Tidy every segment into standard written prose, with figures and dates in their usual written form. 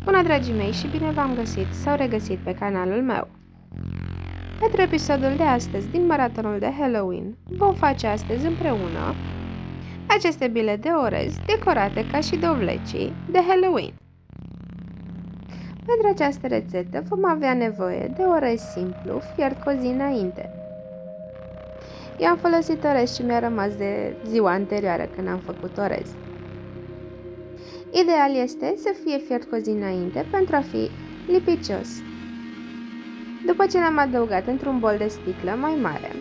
Bună, dragii mei, și bine v-am găsit sau regăsit pe canalul meu. Pentru episodul de astăzi din maratonul de Halloween, vom face astăzi împreună aceste bile de orez decorate ca și dovlecii de Halloween. Pentru această rețetă vom avea nevoie de orez simplu, fiert cu o zi înainte. Eu am folosit orez și mi-a rămas de ziua anterioară când am făcut orez. Ideal este să fie fiert cu o zi înainte pentru a fi lipicios. După ce l-am adăugat într-un bol de sticlă mai mare,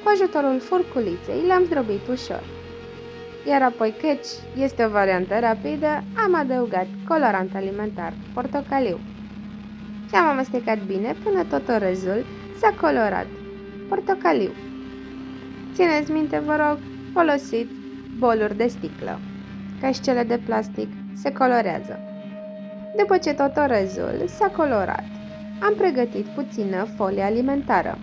cu ajutorul furculiței l-am zdrobit ușor. Iar apoi, căci este o variantă rapidă, am adăugat colorant alimentar portocaliu și am amestecat bine până tot orezul s-a colorat portocaliu. Țineți minte, vă rog, folosiți boluri de sticlă, ca și cele de plastic se colorează. După ce tot orezul s-a colorat, am pregătit puțină folie alimentară.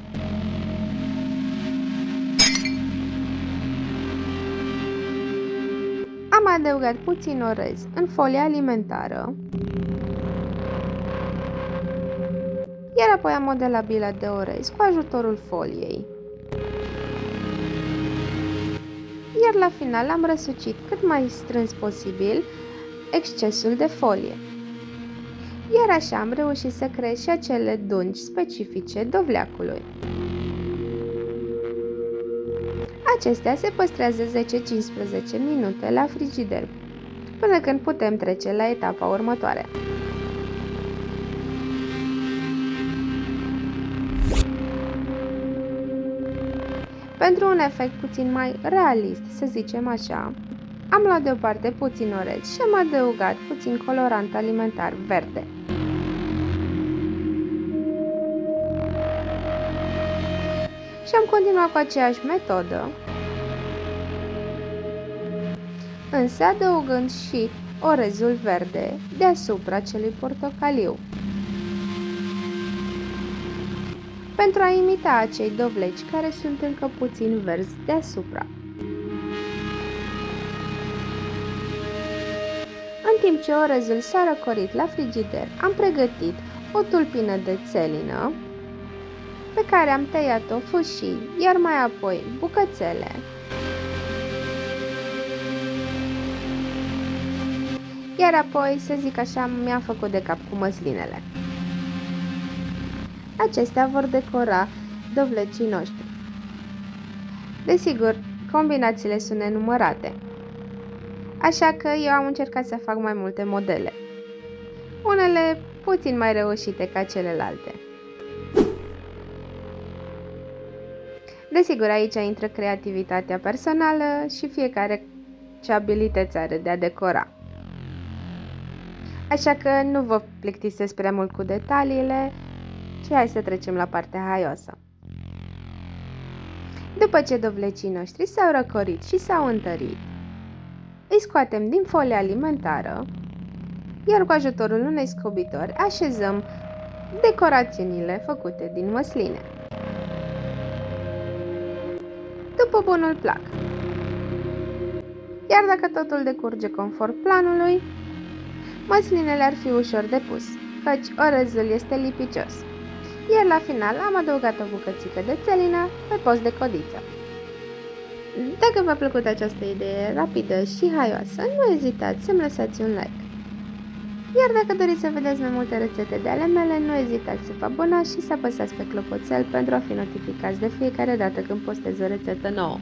Am adăugat puțin orez în folia alimentară, iar apoi am modelat bila de orez cu ajutorul foliei. Iar la final am răsucit cât mai strâns posibil excesul de folie. Iar așa am reușit să creez și acele dungi specifice dovleacului. Acestea se păstrează 10-15 minute la frigider, până când putem trece la etapa următoare. Pentru un efect puțin mai realist, să zicem așa, am luat deoparte puțin orez și am adăugat puțin colorant alimentar verde. Și am continuat cu aceeași metodă, însă adăugând și orezul verde deasupra celui portocaliu, pentru a imita acei dovleci care sunt încă puțin verzi deasupra. În timp ce orezul s-a răcorit la frigider, am pregătit o tulpină de țelină pe care am tăiat-o fâșii, iar mai apoi bucățele. Iar apoi, să zic așa, mi-am făcut de cap cu măslinele. Acestea vor decora dovlecii noștri. Desigur, combinațiile sunt nenumărate, așa că eu am încercat să fac mai multe modele, unele puțin mai reușite ca celelalte. Desigur, aici intră creativitatea personală și fiecare ce abilități are de a decora. Așa că nu vă plictisesc prea mult cu detaliile, și hai să trecem la partea haioasă. După ce dovlecii noștri s-au răcorit și s-au întărit, îi scoatem din folia alimentară, iar cu ajutorul unei scobitori așezăm decorațiunile făcute din măsline, după bunul plac. Iar dacă totul decurge conform planului, măslinele ar fi ușor de pus, căci orezul este lipicios. Iar la final am adăugat o bucățică de țelină pe post de codiță. Dacă v-a plăcut această idee rapidă și haioasă, nu ezitați să-mi lăsați un like. Iar dacă doriți să vedeți mai multe rețete de ale mele, nu ezitați să vă abonați și să apăsați pe clopoțel pentru a fi notificați de fiecare dată când postez o rețetă nouă.